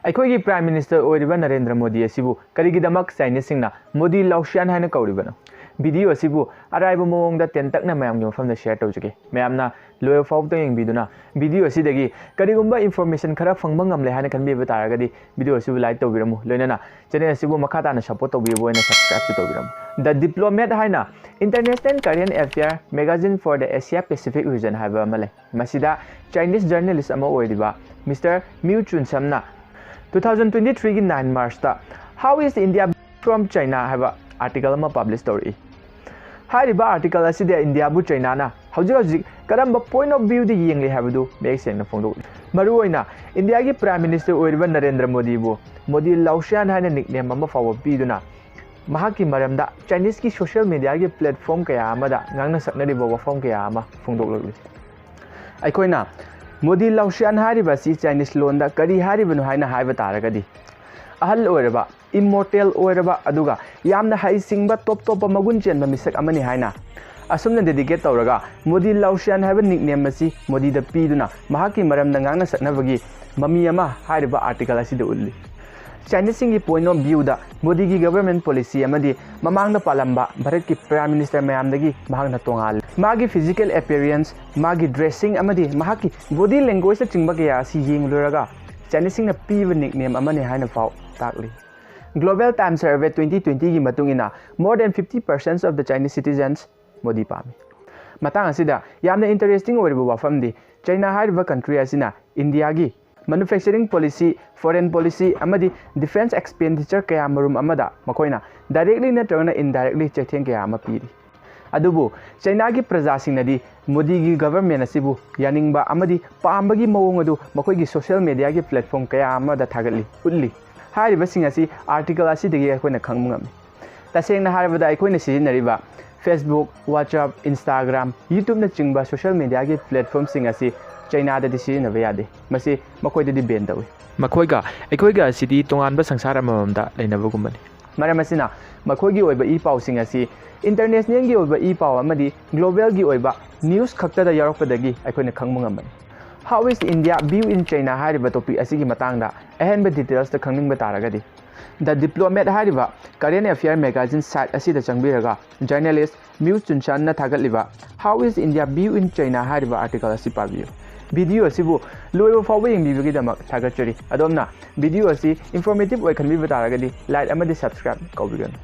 ꯑꯩꯈꯣꯏꯒꯤ prime minister ꯑꯣꯏꯔꯤꯕ ꯅꯔꯦꯟꯗ꯭ꯔ ꯃꯣꯗꯤ ꯑꯁꯤꯕꯨ ꯀꯔꯤꯒꯤꯗꯃꯛ ꯆꯥꯏꯅꯤꯁꯁꯤꯡꯅ ꯃꯣꯗꯤ ꯂꯥꯎꯁꯤꯌꯥꯟ ꯍꯥꯏꯅ ꯀꯧꯔꯤꯕꯅꯣ? ꯚꯤꯗꯤꯑꯣ ꯑꯁꯤꯕꯨ ꯑꯔꯥꯏꯕ ꯃꯑꯣꯡꯗ ꯇꯦꯟꯇꯛꯅ ꯃꯌꯥꯝꯒꯤ ꯃꯐꯝꯗ ꯁꯦꯌꯔ ꯇꯧꯖꯒꯦ꯫ ꯃꯌꯥꯝꯅ ꯂꯣꯏꯕ ꯐꯥꯎꯕ ꯌꯦꯡꯕꯤꯗꯨꯅ ꯚꯤꯗꯤꯑꯣ ꯑꯁꯤꯗꯒꯤ ꯀꯔꯤꯒꯨꯝꯕ ꯏꯟꯐꯣꯔꯃꯦꯁꯟ ꯈꯔ ꯐꯪꯕ ꯉꯝꯂꯦ ꯍꯥꯏꯅ ꯈꯟꯕꯤꯕ ꯇꯥꯔꯒꯗꯤ ꯚꯤꯗꯤꯑꯣ ꯑꯁꯤꯕꯨ ꯂꯥꯏꯛ ꯇꯧꯕꯤꯔꯝꯃꯨ, ꯂꯣꯏꯅꯅ ꯆꯦꯅꯦꯜ ꯑꯁꯤꯕꯨ ꯃꯈꯥ ꯇꯥꯅ ꯁꯄꯣꯔꯠ ꯇꯧꯕꯤꯕ ꯑꯣꯏꯅ ꯁꯕꯁꯀ꯭ꯔꯥꯏꯕꯁꯨ ꯇꯧꯕꯤꯔꯝꯃꯨ꯫ ꯗ ꯗꯤꯄ꯭ꯂꯣꯃꯦꯠ ꯍꯥꯏꯅ international current affair magazine for the Asia Pacific region ꯍꯥꯏꯕ ꯑꯃ ꯂꯩ꯫ ꯃꯁꯤꯗ ꯆꯥꯏꯅꯤꯁ ꯖꯔꯅꯦꯂꯤꯁ ꯑꯃ ꯑꯣꯏꯔꯤꯕ ꯃꯤꯁꯇꯔ ꯃ꯭ꯌꯨ ꯆꯨꯟꯁꯝꯅ 2023ꯒꯤ 9 ꯃꯥꯔꯆꯇ "How is India from China" ꯍꯥꯏꯕ ꯑꯥꯔꯇꯤꯀꯜ ꯑꯃ ꯄꯕ꯭ꯂꯤꯁ ꯇꯧꯔꯛꯏ꯫ ꯍꯥꯏꯔꯤꯕ ꯑꯥꯔꯇꯤꯀꯜ ꯑꯁꯤꯗ ꯏꯟꯗꯤꯌꯥꯕꯨ ꯆꯥꯏꯅꯥꯅ ꯍꯧꯖꯤꯛ ꯀꯔꯝꯕ ꯄꯣꯏꯟꯠ ꯑꯣꯐ ꯚ꯭ꯌꯨꯗ ꯌꯦꯡꯂꯤ ꯍꯥꯏꯕꯗꯨ ꯃꯌꯦꯛ ꯁꯦꯡꯅ ꯐꯣꯡꯗꯣꯛꯂꯤ꯫ ꯃꯔꯨꯑꯣꯏꯅ ꯏꯟꯗꯤꯌꯥꯒꯤ ꯄ꯭ꯔꯥꯏꯝ ꯃꯤꯅꯤꯁꯇꯔ ꯑꯣꯏꯔꯤꯕ ꯅꯔꯦꯟꯗ꯭ꯔ ꯃꯣꯗꯤꯕꯨ ꯃꯣꯗꯤ ꯂꯥꯎꯁꯤꯌꯥꯟ ꯍꯥꯏꯅ ꯅꯤꯛꯅꯦꯝ ꯑꯃ ꯐꯥꯎꯕ ꯄꯤꯗꯨꯅ ꯃꯍꯥꯛꯀꯤ ꯃꯔꯝꯗ ꯆꯥꯏꯅꯤꯁꯀꯤ ꯁꯣꯁꯤꯌꯦꯜ ꯃꯤꯗꯤꯌꯥꯒꯤ ꯄ꯭ꯂꯦꯠꯐꯣꯔꯝ ꯀꯌꯥ ꯑꯃꯗ ꯉꯥꯡꯅ ꯁꯛꯅꯔꯤꯕ ꯋꯥꯐꯝ ꯀꯌꯥ ꯑꯃ ꯐꯣꯡꯗꯣꯛꯂꯛꯂꯤ꯫ ꯑꯩꯈꯣꯏꯅ ꯃꯣꯗꯤ ꯂꯥꯎꯁꯤꯌꯥꯟ ꯍꯥꯏꯔꯤꯕ ꯑꯁꯤ ꯆꯥꯏꯅꯤꯁ ꯂꯣꯟꯗ ꯀꯔꯤ ꯍꯥꯏꯔꯤꯕꯅꯣ ꯍꯥꯏꯅ ꯍꯥꯏꯕ ꯇꯥꯔꯒꯗꯤ ꯑꯍꯜ ꯑꯣꯏꯔꯕ, ꯏꯝꯃꯣꯔꯇꯦꯜ ꯑꯣꯏꯔꯕ ꯑꯗꯨꯒ ꯌꯥꯝꯅ ꯍꯩꯁꯤꯡꯕ ꯇꯣꯞ ꯇꯣꯞꯄ ꯃꯒꯨꯟ ꯆꯦꯟꯕ ꯃꯤꯁꯛ ꯑꯃꯅꯤ ꯍꯥꯏꯅ ꯑꯁꯨꯝꯅ ꯗꯦꯗꯤꯀꯦꯠ ꯇꯧꯔꯒ ꯃꯣꯗꯤ ꯂꯥꯎꯁꯤꯌꯥꯟ ꯍꯥꯏꯕ ꯅꯤꯛꯅꯦꯝ ꯑꯁꯤ ꯃꯣꯗꯤꯗ ꯄꯤꯗꯨꯅ ꯃꯍꯥꯛꯀꯤ ꯃꯔꯝꯗ ꯉꯥꯡꯅ ꯁꯛꯅꯕꯒꯤ ꯃꯃꯤ ꯑꯃ ꯍꯥꯏꯔꯤꯕ ꯑꯥꯔꯇꯤꯀꯜ ꯑꯁꯤꯗ ꯎꯠꯂꯤ꯫ ꯆꯥꯏꯅꯤꯁꯁꯤꯡꯒꯤ ꯄꯣꯏꯟꯠ ꯑꯣꯐ ꯚ꯭ꯌꯨꯗ ꯃꯣꯗꯤꯒꯤ ꯒꯚꯔꯟꯃꯦꯟꯠ ꯄꯣꯂꯤꯁꯤ ꯑꯃꯗꯤ ꯃꯃꯥꯡꯗ ꯄꯥꯜꯂꯝꯕ ꯚꯥꯔꯠꯀꯤ ꯄ꯭ꯔꯥꯏꯝ ꯃꯤꯅꯤꯁꯇꯔ ꯃꯌꯥꯝꯗꯒꯤ ꯃꯍꯥꯛꯅ ꯇꯣꯉꯥꯜꯂꯤ꯫ ꯃꯥꯒꯤ ꯐꯤꯖꯤꯀꯦꯜ ꯑꯦꯄꯤꯌꯔꯦꯟꯁ, ꯃꯥꯒꯤ ꯗ꯭ꯔꯦꯁꯤꯡ ꯑꯃꯗꯤ ꯃꯍꯥꯛꯀꯤ ꯕꯣꯗꯤ ꯂꯦꯡꯒ꯭ꯋꯦꯖꯅꯆꯤꯡꯕ ꯀꯌꯥ ꯑꯁꯤ ꯌꯦꯡꯂꯨꯔꯒ ꯆꯥꯏꯅꯤꯁꯁꯤꯡꯅ ꯄꯤꯕ ꯅꯤꯛꯅꯦꯝ ꯑꯃꯅꯤ ꯍꯥꯏꯅ ꯐꯥꯎ ꯇꯥꯛꯂꯤ꯫ ꯒ꯭ꯂꯣꯕꯦꯜ ꯇꯥꯏꯝ ꯁꯔꯚꯦ 2020ꯒꯤ ꯃꯇꯨꯡ ꯏꯟꯅ more than 50% of the Chinese citizens Modi ꯄꯥꯝꯃꯤ꯫ ꯃꯇꯥꯡ ꯑꯁꯤꯗ ꯌꯥꯝꯅ ꯏꯟꯇꯔꯦꯁꯇꯤꯡ ꯑꯣꯏꯔꯤꯕ ꯋꯥꯐꯝꯗꯤ ꯆꯥꯏꯅꯥ ꯍꯥꯏꯔꯤꯕ ꯀꯟꯇ꯭ꯔꯤ ꯑꯁꯤꯅ ꯏꯟꯗꯤꯌꯥꯒꯤ ꯃꯦꯅꯨꯐꯦꯛꯆꯔꯤꯡ ꯄꯣꯂꯤꯁꯤ, ꯐꯣꯔꯦꯟ ꯄꯣꯂꯤꯁꯤ ꯑꯃꯗꯤ ꯗꯤꯐꯦꯟꯁ ꯑꯦꯛꯁꯄꯦꯟꯗꯤꯆꯔ ꯀꯌꯥ ꯃꯔꯨꯝ ꯑꯃꯗ ꯃꯈꯣꯏꯅ ꯗꯥꯏꯔꯦꯛꯂꯤ ꯅꯠꯇ꯭ꯔꯒꯅ ꯏꯟꯗꯥꯏꯔꯦꯛꯂꯤ ꯆꯩꯊꯦꯡ ꯀꯌꯥ ꯑꯃ ꯄꯤꯔꯤ꯫ ꯑꯗꯨꯕꯨ ꯆꯥꯏꯅꯥꯒꯤ ꯄ꯭ꯔꯖꯥꯁꯤꯡꯅꯗꯤ ꯃꯣꯗꯤꯒꯤ ꯒꯚꯔꯟꯃꯦꯟꯠ ꯑꯁꯤꯕꯨ ꯌꯥꯅꯤꯡꯕ ꯑꯃꯗꯤ ꯄꯥꯝꯕꯒꯤ ꯃꯑꯣꯡ ꯑꯗꯨ ꯃꯈꯣꯏꯒꯤ ꯁꯣꯁꯤꯌꯦꯜ ꯃꯤꯗꯤꯌꯥꯒꯤ ꯄ꯭ꯂꯦꯠꯐꯣꯔꯝ ꯀꯌꯥ ꯑꯃꯗ ꯊꯥꯒꯠꯂꯤ, ꯎꯠꯂꯤ꯫ ꯍꯥꯏꯔꯤꯕꯁꯤꯡ ꯑꯁꯤ ꯑꯥꯔꯇꯤꯀꯜ ꯑꯁꯤꯗꯒꯤ ꯑꯩꯈꯣꯏꯅ ꯈꯪꯕ ꯉꯝꯃꯤ꯫ ꯇꯁꯦꯡꯅ ꯍꯥꯏꯔꯕꯗ ꯑꯩꯈꯣꯏꯅ ꯁꯤꯖꯤꯟꯅꯔꯤꯕ ꯐꯦꯁꯕꯨꯛ, ꯋꯥꯆꯞ, ꯏꯟꯁꯇꯥꯒ꯭ꯔꯥꯝ, ꯌꯨꯇ꯭ꯌꯨꯕꯅꯆꯤꯡꯕ ꯁꯣꯁꯤꯌꯦꯜ ꯃꯤꯗꯤꯌꯥꯒꯤ ꯄ꯭ꯂꯦꯠꯐꯣꯔꯝꯁꯤꯡ ꯑꯁꯤ ꯆꯥꯏꯅꯥꯗꯗꯤ ꯁꯤꯖꯤꯟꯅꯕ ꯌꯥꯗꯦ꯫ ꯃꯁꯤ ꯃꯈꯣꯏꯗꯗꯤ ꯕꯦꯟ ꯇꯧꯏ꯫ ꯃꯈꯣꯏꯒ ꯑꯩꯈꯣꯏꯒ ꯑꯁꯤꯗꯤ ꯇꯣꯉꯥꯟꯕ ꯁꯪꯁꯥꯔ ꯑꯃꯃꯝꯗ ꯂꯩꯅꯕꯒꯨꯝꯕꯅꯤ꯫ ꯃꯔꯝ ꯑꯁꯤꯅ ꯃꯈꯣꯏꯒꯤ ꯑꯣꯏꯕ ꯏ ꯄꯥꯎꯁꯤꯡ ꯑꯁꯤ ꯏꯟꯇꯔꯅꯦꯁꯅꯦꯜꯒꯤ ꯑꯣꯏꯕ ꯏ ꯄꯥꯎ ꯑꯃꯗꯤ ꯒ꯭ꯂꯣꯕꯦꯜꯒꯤ ꯑꯣꯏꯕ ꯅ꯭ꯌꯨꯁ ꯈꯛꯇꯗ ꯌꯥꯎꯔꯛꯄꯗꯒꯤ ꯑꯩꯈꯣꯏꯅ ꯈꯪꯕ ꯉꯝꯕꯅꯤ꯫ "How is India view in China" ꯍꯥꯏꯔꯤꯕ ꯇꯣꯄꯤꯛ ꯑꯁꯤꯒꯤ ꯃꯇꯥꯡꯗ ꯑꯍꯦꯟꯕ ꯗꯤꯇꯦꯜꯁꯇ ꯈꯪꯅꯤꯡꯕ ꯇꯥꯔꯒꯗꯤ ꯗ ꯗꯤꯄ꯭ꯂꯣꯃꯦꯠ ꯍꯥꯏꯔꯤꯕ ꯀꯔꯦꯟ ꯑꯦꯐꯤꯌꯔ ꯃꯦꯒꯥꯖꯤꯟ ꯁꯥꯏꯠ ꯑꯁꯤꯗ ꯆꯪꯕꯤꯔꯒ ꯖꯔꯅꯦꯂꯤꯁ ꯃ꯭ꯌꯨ ꯆꯨꯟꯁꯥꯟꯅ ꯊꯥꯒꯠꯂꯤꯕ "How is India view in China" ꯍꯥꯏꯔꯤꯕ ꯑꯥꯔꯇꯤꯀꯜ ꯑꯁꯤ ꯄꯥꯕꯤꯌꯨ꯫ ꯚꯤꯗꯤꯑꯣ ꯑꯁꯤꯕꯨ ꯂꯣꯏꯕ ꯐꯥꯎꯕ ꯌꯦꯡꯕꯤꯕꯒꯤꯗꯃꯛ ꯊꯥꯒꯠꯆꯔꯤ꯫ ꯑꯗꯣꯝꯅ ꯚꯤꯗꯤꯑꯣ ꯑꯁꯤ ꯏꯟꯐꯣꯔꯃꯦꯇꯤꯚ ꯑꯣꯏ ꯈꯟꯕꯤꯕ ꯇꯥꯔꯒꯗꯤ ꯂꯥꯏꯛ ꯑꯃꯗꯤ ꯁꯕꯁꯀ꯭ꯔꯥꯏꯕ ꯀꯧꯕꯤꯒꯅꯨ꯫